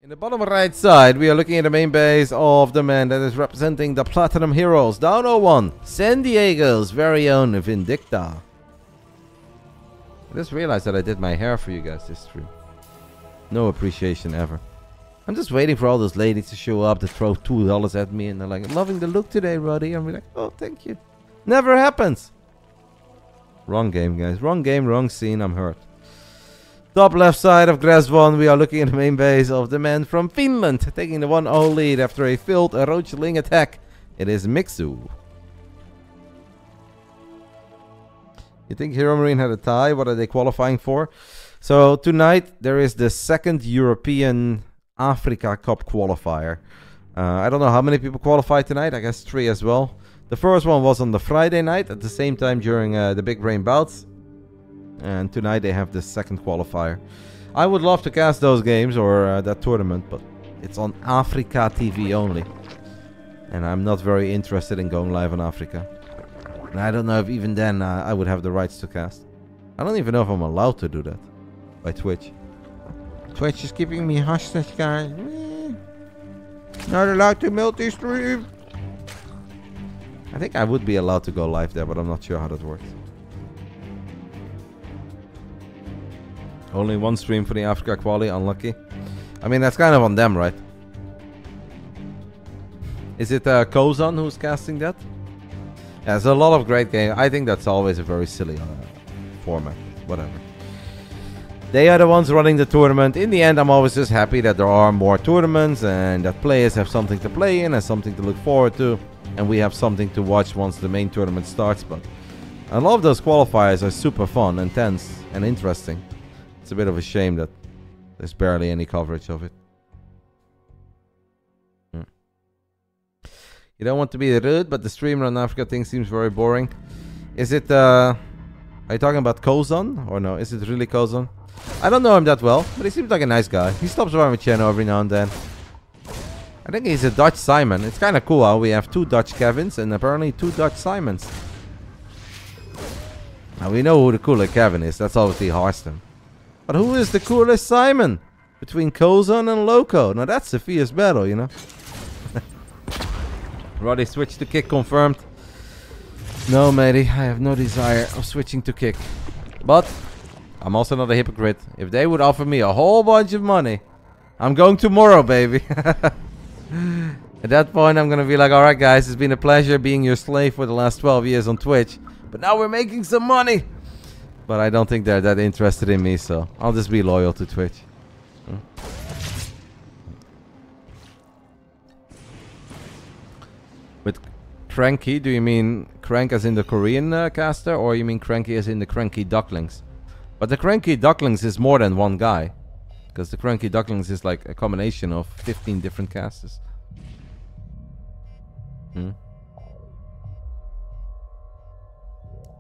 In the bottom right side, we are looking at the main base of the man that is representing the Platinum Heroes. Down 01, San Diego's very own Vindicta. I just realized that I did my hair for you guys this stream. No appreciation ever. I'm just waiting for all those ladies to show up to throw $2 at me and they're like, I'm loving the look today, Roddy. I'm like, oh, thank you. Never happens. Wrong game, guys. Wrong game, wrong scene. I'm hurt. Top left side of Grass 1, we are looking at the main base of the man from Finland, taking the 1-0 lead after a failed Roachling attack. It is Mixu. You think Hero Marine had a tie? What are they qualifying for? So tonight there is the second European Africa Cup qualifier. I don't know how many people qualified tonight. I guess 3 as well. The first one was on the Friday night at the same time during the Big Brain Bouts. And tonight they have the second qualifier. I would love to cast those games or that tournament, but it's on Africa TV only. And I'm not very interested in going live on Africa. And I don't know if even then I would have the rights to cast. I don't even know if I'm allowed to do that by Twitch. Twitch is keeping me hostage, guys. Not allowed to multi-stream. I think I would be allowed to go live there, but I'm not sure how that works. Only one stream for the Africa quali, unlucky. I mean, that's kind of on them, right? Is it Kozan who's casting that? Yeah, there's a lot of great games. I think that's always a very silly format. Whatever. They are the ones running the tournament. In the end, I'm always just happy that there are more tournaments and that players have something to play in and something to look forward to. And we have something to watch once the main tournament starts. But a lot of those qualifiers are super fun, intense, and interesting. It's a bit of a shame that there's barely any coverage of it. You don't want to be rude, but the streamer on Africa thing seems very boring. Is it, are you talking about Kozan? Or no, is it really Kozan? I don't know him that well, but he seems like a nice guy. He stops by my channel every now and then. I think he's a Dutch Simon. It's kind of cool how we have 2 Dutch Kevins and apparently 2 Dutch Simons. Now we know who the cooler Kevin is. That's obviously Harston. But who is the coolest Simon? Between Kozan and Loco. Now that's a fierce battle, you know. Roddy switched to kick confirmed. No, matey. I have no desire of switching to kick. But I'm also not a hypocrite. If they would offer me a whole bunch of money, I'm going tomorrow, baby. At that point, I'm going to be like, alright guys, it's been a pleasure being your slave for the last 12 years on Twitch. But now we're making some money. But I don't think they're that interested in me, so I'll just be loyal to Twitch. With Cranky, do you mean Crank as in the Korean caster? Or you mean Cranky as in the Cranky Ducklings? But the Cranky Ducklings is more than one guy. Because the Cranky Ducklings is like a combination of 15 different casters.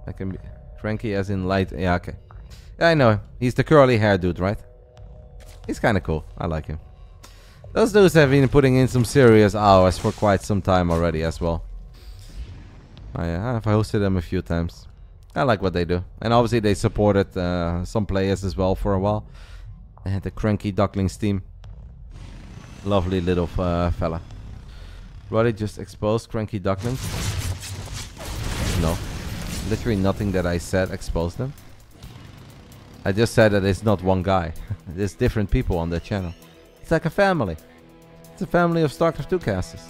I can be Cranky as in light. Yeah, okay. Yeah, I know. He's the curly hair dude, right? He's kind of cool. I like him. Those dudes have been putting in some serious hours for quite some time already as well. I've hosted them a few times. I like what they do. And obviously they supported some players as well for a while. They had the Cranky Ducklings team. Lovely little fella. Roddy just exposed Cranky Ducklings? No. Literally nothing that I said exposed them. I just said that it's not one guy. There's different people on their channel. It's like a family. It's a family of StarCraft 2 casters.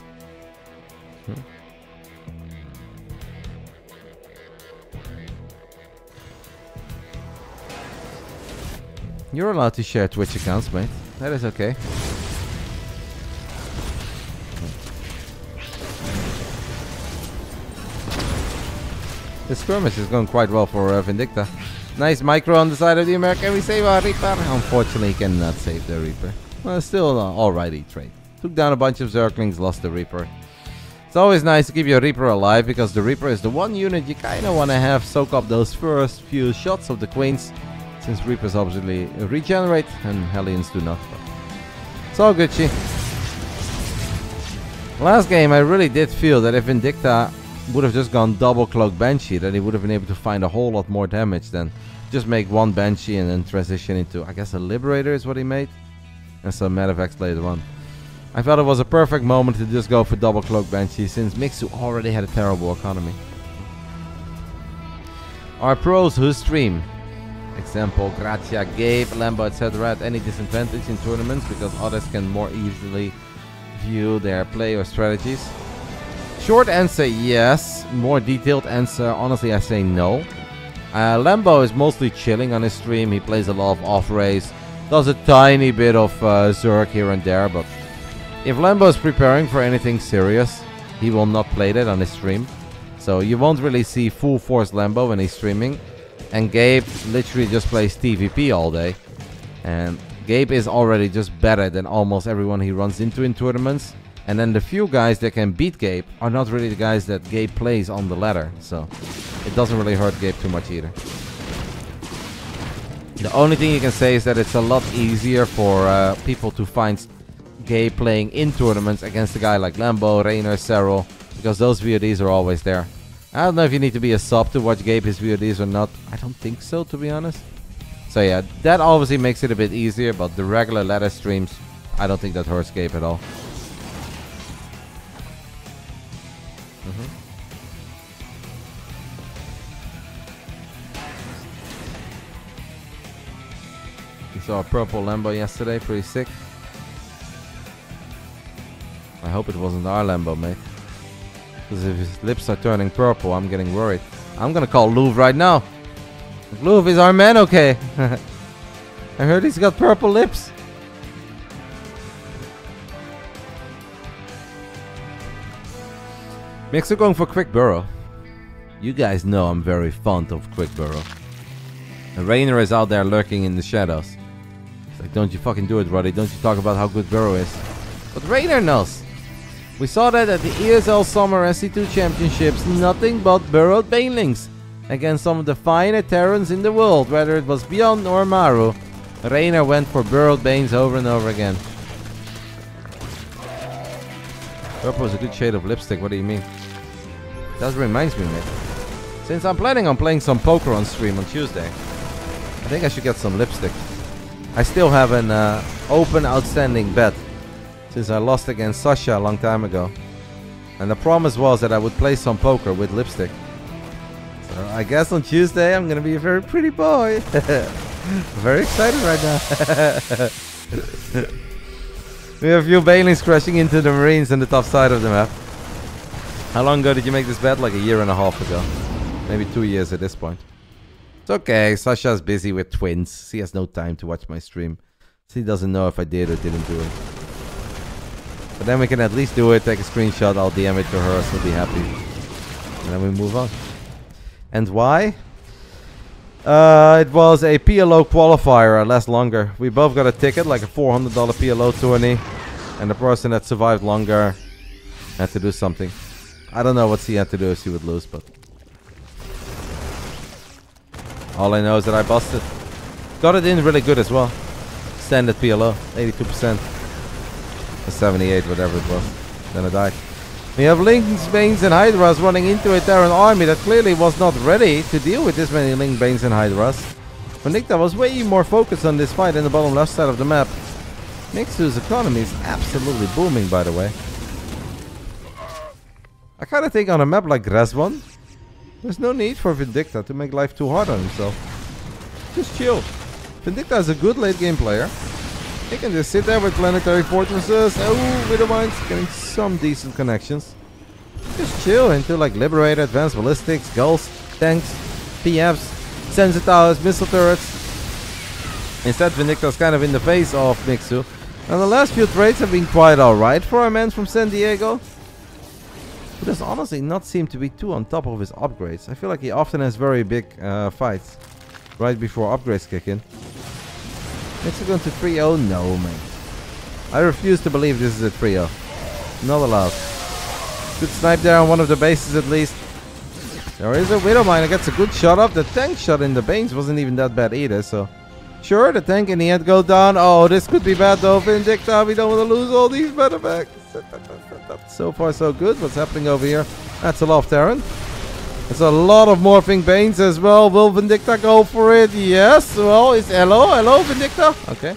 You're allowed to share Twitch accounts, mate. That is okay. The skirmish is going quite well for Vindicta. Nice micro on the side of the American. We save our Reaper. Unfortunately, he cannot save the Reaper. Well, still alrighty trade. Took down a bunch of Zerglings, lost the Reaper. It's always nice to keep your Reaper alive because the Reaper is the one unit you kind of want to have soak up those first few shots of the Queens. Since Reapers obviously regenerate and Hellions do not. It's all good, Chi. Last game, I really did feel that if Vindicta would have just gone double cloak Banshee, then he would have been able to find a whole lot more damage than just make one Banshee and then transition into, I guess, a Liberator is what he made. and some Medivacs later on. I felt it was a perfect moment to just go for double cloak Banshee since Mixu already had a terrible economy. Our pros who stream, example Gratia, Gabe, Lambo, etc. at any disadvantage in tournaments because others can more easily view their play or strategies. Short answer, yes. More detailed answer, honestly I say no. Lambo is mostly chilling on his stream. He plays a lot of off-race, does a tiny bit of Zerg here and there, but if Lambo is preparing for anything serious, he will not play that on his stream. So you won't really see full force Lambo when he's streaming. And Gabe literally just plays TVP all day. And Gabe is already just better than almost everyone he runs into in tournaments. And then the few guys that can beat Gabe are not really the guys that Gabe plays on the ladder. So it doesn't really hurt Gabe too much either. The only thing you can say is that it's a lot easier for people to find Gabe playing in tournaments against a guy like Lambo, Rainer, Cyril. Because those VODs are always there. I don't know if you need to be a sub to watch Gabe his VODs or not. I don't think so, to be honest. So yeah, that obviously makes it a bit easier. But the regular ladder streams, I don't think that hurts Gabe at all. You saw a purple Lambo yesterday, pretty sick. I hope it wasn't our Lambo, mate. Because if his lips are turning purple, I'm getting worried. I'm gonna call Louvre right now. Louvre, is our man okay? I heard he's got purple lips. Mixu going for quick burrow. You guys know I'm very fond of quick burrow. And Rainer is out there lurking in the shadows. It's like, don't you fucking do it, Roddy. Don't you talk about how good burrow is. But Rainer knows. We saw that at the ESL Summer SC2 Championships, nothing but burrowed banelings against some of the finer Terrans in the world, whether it was Beyond or Maru. Rainer went for burrowed banes over and over again. Purple is a good shade of lipstick, what do you mean? That reminds me, mate. Since I'm planning on playing some poker on stream on Tuesday, I think I should get some lipstick. I still have an open outstanding bet. Since I lost against Sasha a long time ago. And the promise was that I would play some poker with lipstick. So I guess on Tuesday I'm gonna be a very pretty boy. Very excited right now. We have a few banelings crashing into the Marines on the top side of the map. How long ago did you make this bet? Like a year and a half ago. Maybe 2 years at this point. It's okay, Sasha's busy with twins. He has no time to watch my stream. So he doesn't know if I did or didn't do it. But then we can at least do it, take a screenshot, I'll DM it to her, she'll be happy. And then we move on. And why? It was a PLO qualifier, last longer. We both got a ticket, like a $400 PLO tourney. And the person that survived longer had to do something. I don't know what she had to do if she would lose, but... all I know is that I busted. Got it in really good as well. Standard PLO, 82%. 78, whatever it was. Then I died. We have Lings, Banes and Hydras running into a Terran army that clearly was not ready to deal with this many Link, Banes and Hydras. Vindicta was way more focused on this fight in the bottom left side of the map. Mixu's economy is absolutely booming, by the way. I kinda think on a map like Reswan, there's no need for Vindicta to make life too hard on himself. Just chill. Vindicta is a good late game player. He can just sit there with planetary fortresses. Oh, Widowmines getting some decent connections. Just chill until like Liberator, Advanced Ballistics, Gulls, Tanks, PFs, Sensor Towers, Missile Turrets. Instead, Vindicta's kind of in the face of Mixu. And the last few trades have been quite alright for our man from San Diego. Who does honestly not seem to be too on top of his upgrades. I feel like he often has very big fights right before upgrades kick in. Mixu going to 3-0? No, man. I refuse to believe this is a 3-0. Not allowed. Good snipe there on one of the bases at least. There is a Widowmine that gets a good shot up. The tank shot in the Banes wasn't even that bad either, so... Sure, the tank in the end goes down. Oh, this could be bad though. Vindicta, we don't want to lose all these medevacs. So far so good. What's happening over here? That's a lot of Terran. There's a lot of morphing Banes as well. Will Vindicta go for it? Yes. Well, it's hello Vindicta. Okay.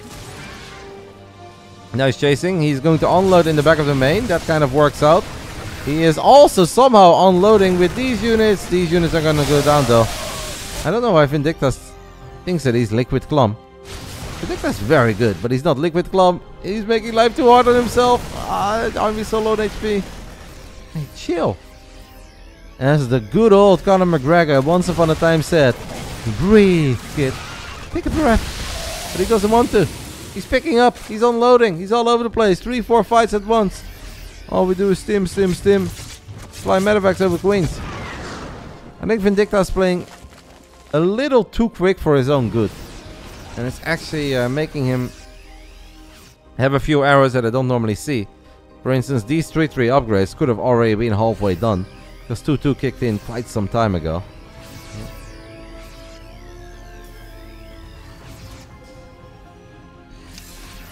Nice chasing. He's going to unload in the back of the main. That kind of works out. He is also somehow unloading with these units. These units are going to go down though. I don't know why Vindicta thinks that he's Liquid Clump. Vindicta's very good, but he's not Liquid Clump. He's making life too hard on himself. Army's so low on HP. Hey, chill. As the good old Conor McGregor once upon a time said, breathe, kid. Take a breath. But he doesn't want to. He's picking up. He's unloading. He's all over the place. 3, 4 fights at once. All we do is stim. Fly medevacs over queens. I think Vindicta is playing a little too quick for his own good. And it's actually making him have a few errors that I don't normally see. For instance, these 3-3 upgrades could have already been halfway done. Because 2-2 kicked in quite some time ago.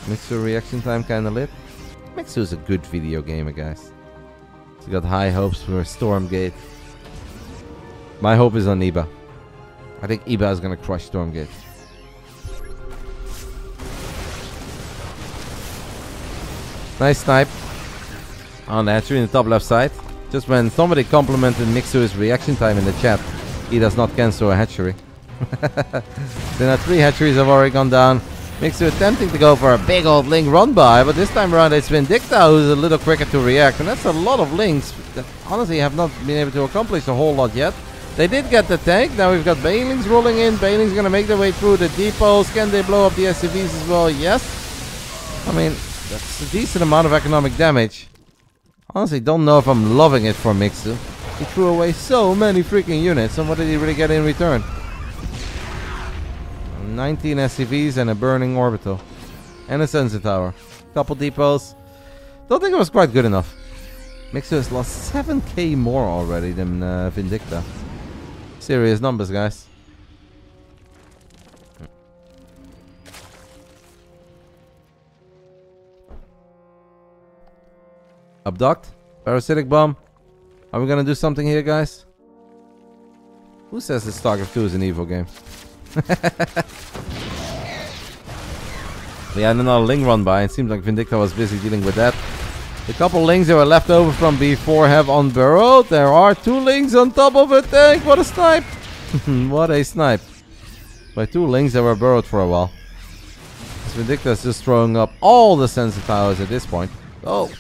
Mixu reaction time kinda lit. Mixu is a good video gamer, guys. He's got high hopes for Stormgate. My hope is on Iba. I think Iba is gonna crush Stormgate. Nice snipe on the hatchery in the top left side. Just when somebody complimented Mixu's reaction time in the chat, he does not cancel a hatchery. Then 3 hatcheries have already gone down. Mixu attempting to go for a big old Ling run by, but this time around it's Vindicta who's a little quicker to react. And that's a lot of Lings that honestly have not been able to accomplish a whole lot yet. They did get the tank. Now we've got Banelings rolling in. Banelings going to make their way through the depots. Can they blow up the SCVs as well? Yes. I mean, that's a decent amount of economic damage. Honestly, don't know if I'm loving it for Mixu. He threw away so many freaking units, and what did he really get in return? 19 SCVs and a burning orbital. And a sensor tower. Couple depots. Don't think it was quite good enough. Mixu has lost 7k more already than Vindicta. Serious numbers, guys. Abduct. Parasitic bomb. Are we gonna do something here, guys? Who says that StarCraft 2 is an evil game? We had another Ling run by. It seems like Vindicta was busy dealing with that. The couple Lings that were left over from before have unburrowed. There are 2 Lings on top of a tank. What a snipe! What a snipe. By 2 Lings that were burrowed for a while. Vindicta is just throwing up all the sensor towers at this point. Oh,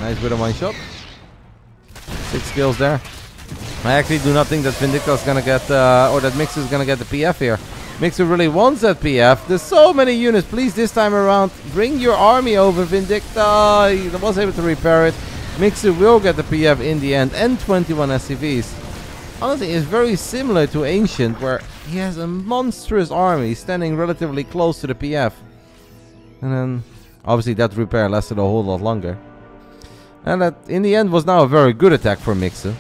nice bit of one shot. 6 kills there. I actually do not think that Vindicta is gonna get, or that Mixu is gonna get the PF here. Mixu really wants that PF. There's so many units. Please, this time around, bring your army over, Vindicta. He was able to repair it. Mixu will get the PF in the end, and 21 SCVs. Honestly, it's very similar to Ancient, where he has a monstrous army standing relatively close to the PF. And then, obviously, that repair lasted a whole lot longer. And that, in the end, was now a very good attack for Mixu.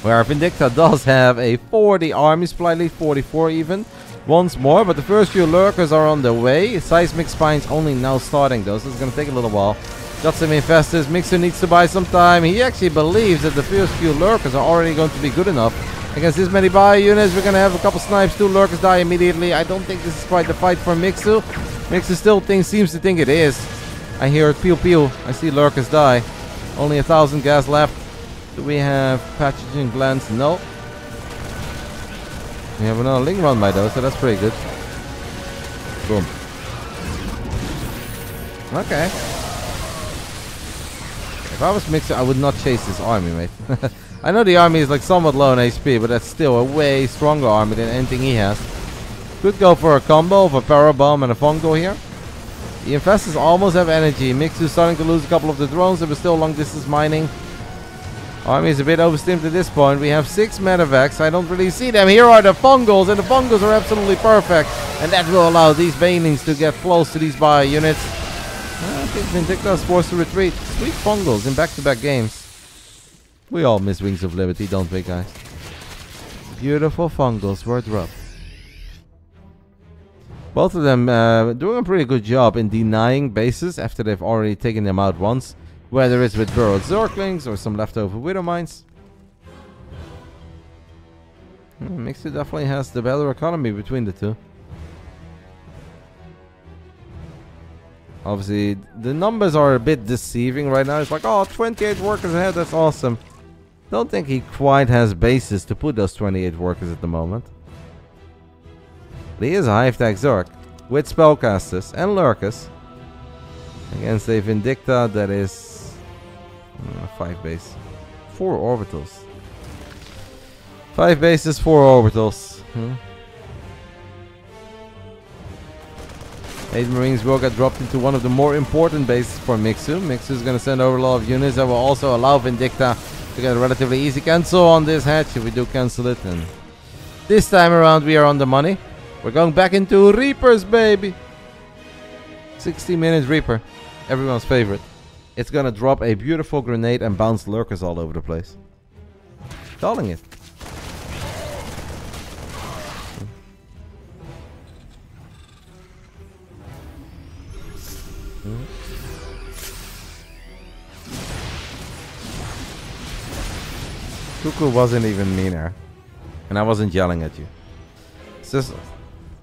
Where Vindicta does have a 40 army supply lead, 44 even. Once more, but the first few lurkers are on the way. Seismic Spine's only now starting though, so it's going to take a little while. Got some infestors. Mixu needs to buy some time. He actually believes that the first few lurkers are already going to be good enough. Against this many bio units, we're going to have a couple snipes. 2 lurkers die immediately. I don't think this is quite the fight for Mixu. Mixu still seems to think it is. I hear it pew pew. I see lurkers die. Only 1,000 gas left. Do we have pathogen glands? No. We have another Ling run by though, so that's pretty good. Boom. Okay. If I was Mixu, I would not chase this army, mate. I know the army is like somewhat low on HP, but that's still a way stronger army than anything he has. Could go for a combo of a Parabomb and a Fungal here. The infestors almost have energy. Mixu starting to lose a couple of the drones, but still long distance mining. Army is a bit overstimmed at this point. We have 6 medevacs. I don't really see them. Here are the Fungals, and the Fungals are absolutely perfect. And that will allow these Banelings to get close to these bio units. I think Vindicta is forced to retreat. Sweet Fungals in back-to-back games. We all miss Wings of Liberty, don't we, guys? Beautiful Fungals were dropped. Both of them doing a pretty good job in denying bases after they've already taken them out once. Whether it's with burrowed Zerglings or some leftover Widow Mines. Mixu definitely has the better economy between the two. Obviously, the numbers are a bit deceiving right now. It's like, oh, 28 workers ahead, that's awesome. Don't think he quite has bases to put those 28 workers at the moment. But he is a Hive-Tech Zerg with Spellcasters and Lurkers against a Vindicta that is 5 base. 4 orbitals. 5 bases, 4 orbitals. 8 Marines will get dropped into one of the more important bases for Mixu. Mixu is going to send over a lot of units that will also allow Vindicta to get a relatively easy cancel on this hatch if we do cancel it. And this time around we are on the money. We're going back into Reapers, baby. 60 minutes Reaper. Everyone's favorite. It's going to drop a beautiful grenade and bounce Lurkers all over the place. Calling it. Cuckoo wasn't even meaner. And I wasn't yelling at you. It's just,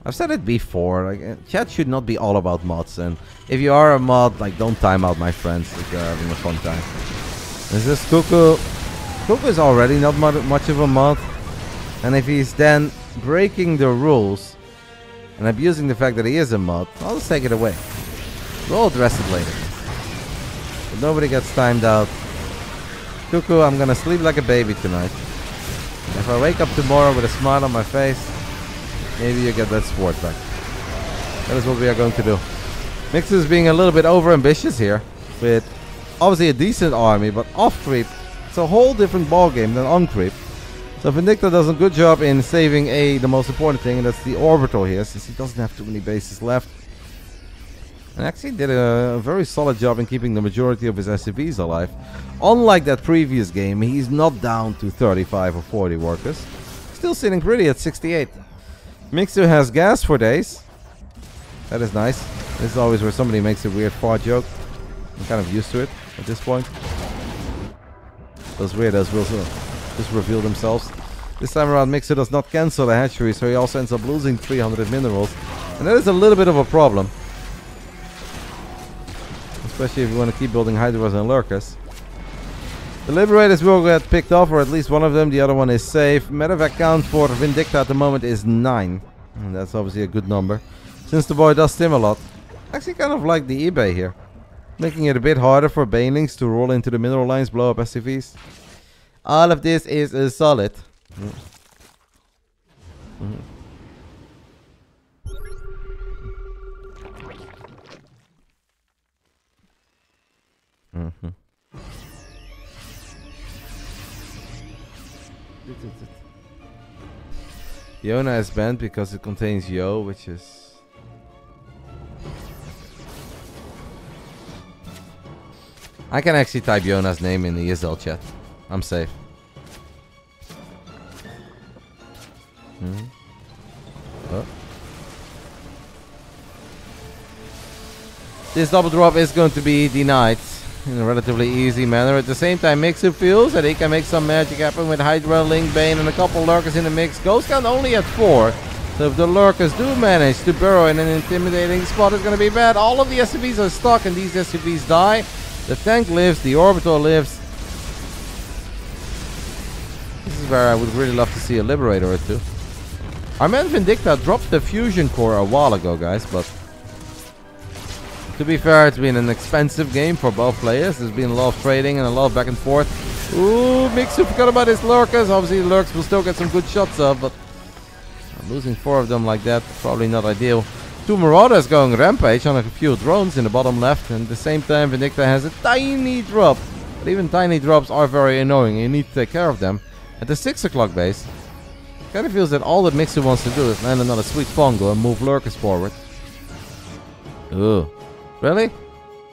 I've said it before, like, chat should not be all about mods, and if you are a mod, like, don't time out my friends if you're having a fun time. It's just Cuckoo. Cuckoo is already not much of a mod, and if he's then breaking the rules and abusing the fact that he is a mod, I'll just take it away. We'll address it later. But nobody gets timed out. Cuckoo, I'm gonna sleep like a baby tonight. If I wake up tomorrow with a smile on my face, maybe you get that sport back. That is what we are going to do. Mixu is being a little bit over ambitious here, with obviously a decent army, but off creep. It's a whole different ball game than on creep. So Vindicta does a good job in saving the most important thing, and that's the orbital here, since he doesn't have too many bases left. And actually did a very solid job in keeping the majority of his SCVs alive. Unlike that previous game, he's not down to 35 or 40 workers. Still sitting pretty at 68. Mixu has gas for days. That is nice. This is always where somebody makes a weird fart joke. I'm kind of used to it at this point. Those weirdos will just reveal themselves. This time around, Mixu does not cancel the hatchery, so he also ends up losing 300 minerals. And that is a little bit of a problem. Especially if you want to keep building Hydras and Lurkers. The Liberators will get picked off, or at least one of them. The other one is safe. Medevac count for Vindicta at the moment is 9. And that's obviously a good number. Since the boy does stim a lot. Actually kind of like the eBay here. Making it a bit harder for Banelings to roll into the mineral lines, blow up SCVs. All of this is solid. Yona is banned because it contains Yo, which is... I can actually type Yona's name in the ESL chat. I'm safe. Oh. This double drop is going to be denied in a relatively easy manner. At the same time, Mixu feels that he can make some magic happen with Hydra, Link, Bane, and a couple Lurkers in the mix. Ghost count only at 4. So if the Lurkers do manage to burrow in an intimidating spot, it's going to be bad. All of the SCVs are stuck and these SCVs die. The tank lives, the orbital lives. This is where I would really love to see a Liberator or two. Our man Vindicta dropped the Fusion Core a while ago, guys, but to be fair, it's been an expensive game for both players. There's been a lot of trading and a lot of back and forth. Ooh, Mixu forgot about his Lurkers. Obviously, the Lurks will still get some good shots up, but losing 4 of them like that, probably not ideal. 2 Marauders going rampage on a few drones in the bottom left, and at the same time, Vindicta has a tiny drop. But even tiny drops are very annoying, you need to take care of them. At the 6 o'clock base, kind of feels that all that Mixu wants to do is land another sweet Pongo and move Lurkers forward. Ooh. Really?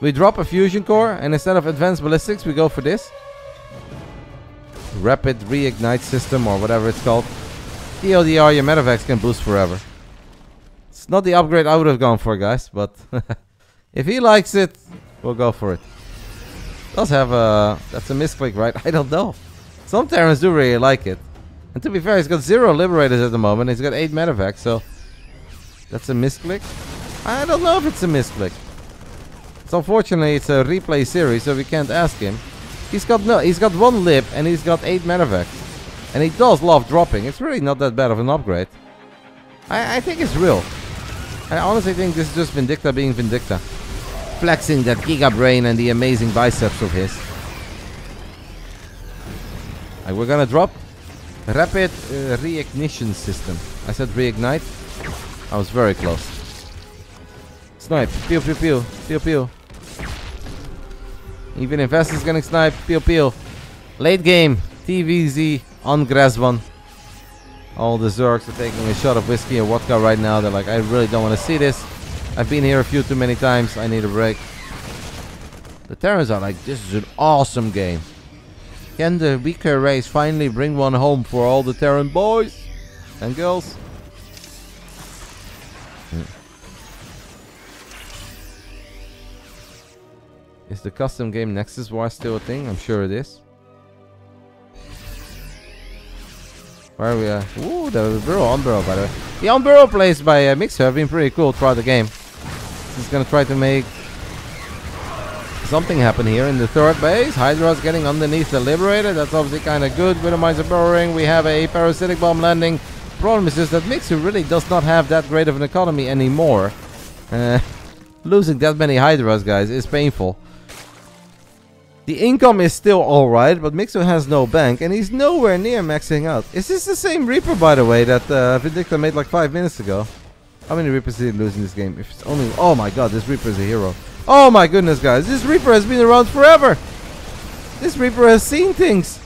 We drop a fusion core and instead of advanced ballistics we go for this? Rapid reignite system or whatever it's called. TLDR, your medevacs can boost forever. It's not the upgrade I would have gone for, guys, but if he likes it, we'll go for it. Does have a... that's a misclick, right? I don't know. Some Terrans do really like it. And to be fair, he's got 0 Liberators at the moment. He's got 8 medevacs, so... that's a misclick? I don't know if it's a misclick. It's unfortunately it's a replay series, so we can't ask him. He's got 1 lip and he's got 8 medevacs. And he does love dropping. It's really not that bad of an upgrade. I think it's real. I honestly think this is just Vindicta being Vindicta. Flexing that giga brain and the amazing biceps of his. And we're gonna drop rapid reignition system. I said reignite. I was very close. Snipe. Pew pew pew. Pew pew. Even Infest is getting sniped. Pew pew. Late game. TVZ on Grazvan. All the Zergs are taking a shot of whiskey and vodka right now. They're like, I really don't want to see this. I've been here a few too many times. I need a break. The Terrans are like, this is an awesome game. Can the weaker race finally bring one home for all the Terran boys and girls? Is the custom game Nexus War still a thing? I'm sure it is. Where are we at? Ooh, there was a burrow on burrow, by the way. The on burrow plays by Mixu have been pretty cool throughout the game. He's gonna try to make something happen here in the 3rd base. Hydra's getting underneath the Liberator. That's obviously kind of good. With the Mines are burrowing. We have a parasitic bomb landing. Problem is just that Mixu really does not have that great of an economy anymore. Losing that many Hydras, guys, is painful. The income is still alright, but Mixu has no bank, and he's nowhere near maxing out. Is this the same Reaper, by the way, that Vindicta made like 5 minutes ago? How many Reapers did he lose in this game? If it's only... Oh my god, this Reaper is a hero. Oh my goodness, guys. This Reaper has been around forever. This Reaper has seen things.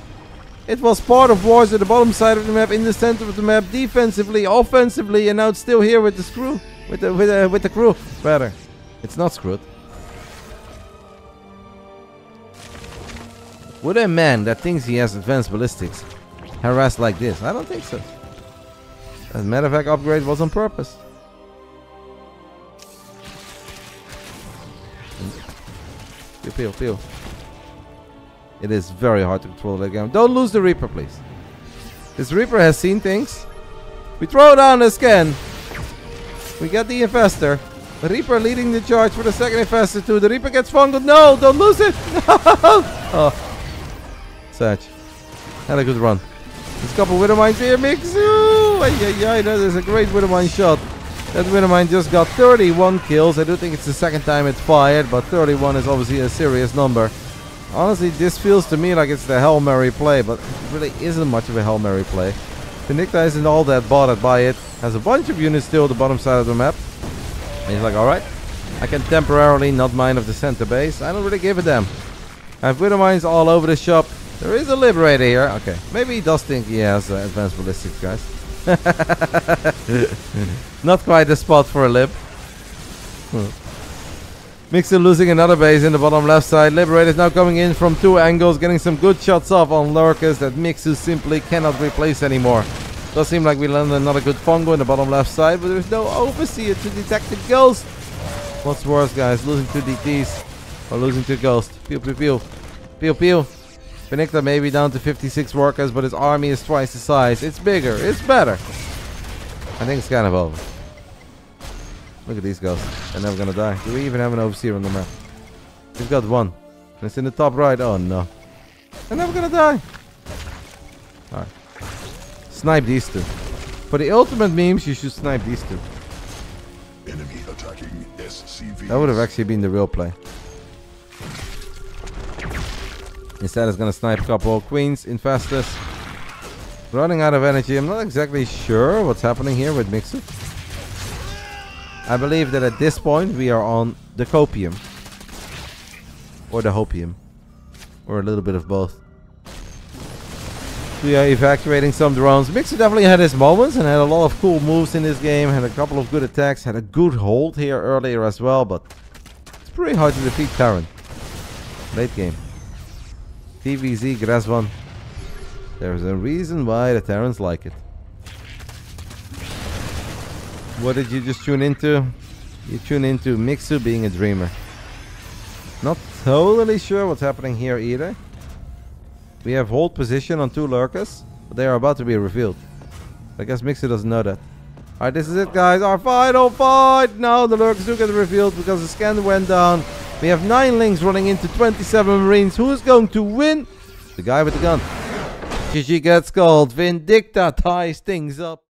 It was part of wars at the bottom side of the map, in the center of the map, defensively, offensively, and now it's still here with the screw. With the crew, rather. It's not screwed. Would a man that thinks he has advanced ballistics harass like this? I don't think so. That medevac upgrade was on purpose. Pew pew pew. It is very hard to control that game. Don't lose the Reaper, please. This Reaper has seen things. We throw down a scan. We get the Infestor. The Reaper leading the charge for the second Infestor too. The Reaper gets fungled. No, don't lose it. Oh. Sag. Had a good run. There's a couple Widow Mines here. Mixu! Ay, that is a great Widow Mine shot. That Widow Mine just got 31 kills. I do think it's the second time it's fired, but 31 is obviously a serious number. Honestly, this feels to me like it's the Hail Mary play, but it really isn't much of a Hail Mary play. Vindicta isn't all that bothered by it. Has a bunch of units still at the bottom side of the map. And he's like, alright, I can temporarily not mine of the center base. I don't really give a damn. I have Widow Mines all over the shop. There is a Liberator here. Okay, maybe he does think he has advanced ballistics, guys. Not quite the spot for a Lib. Mixu losing another base in the bottom left side. Liberator is now coming in from 2 angles, getting some good shots off on lurkers that Mixu simply cannot replace anymore. Does seem like we landed another good Fungo in the bottom left side, but there's no Overseer to detect the Ghost. What's worse, guys? Losing 2 DTs or losing 2 Ghosts? Pew pew pew. Pew pew. Vindicta may be down to 56 workers, but his army is twice the size. It's bigger. It's better. I think it's kind of over. Look at these ghosts. They're never gonna die. Do we even have an Overseer on the map? We've got 1. And it's in the top right. Oh no. They're never gonna die. Alright. Snipe these 2. For the ultimate memes, you should snipe these 2. Enemy attacking SCVs. That would have actually been the real play. Instead, it's gonna snipe a couple of Queens, Infestors. Running out of energy. I'm not exactly sure what's happening here with Mixu. I believe that at this point we are on the Copium. Or the Hopium. Or a little bit of both. We are evacuating some drones. Mixu definitely had his moments and had a lot of cool moves in this game. Had a couple of good attacks. Had a good hold here earlier as well. But it's pretty hard to defeat Terran. Late game. TVZ, Grazvan. There's a reason why the Terrans like it. What did you just tune into? You tune into Mixu being a dreamer. Not totally sure what's happening here either. We have hold position on 2 lurkers, but they are about to be revealed. I guess Mixu doesn't know that. Alright, this is it, guys. Our final fight! Now the lurkers do get revealed because the scan went down. We have 9 links running into 27 Marines. Who's going to win? The guy with the gun. GG gets gold. Vindicta ties things up.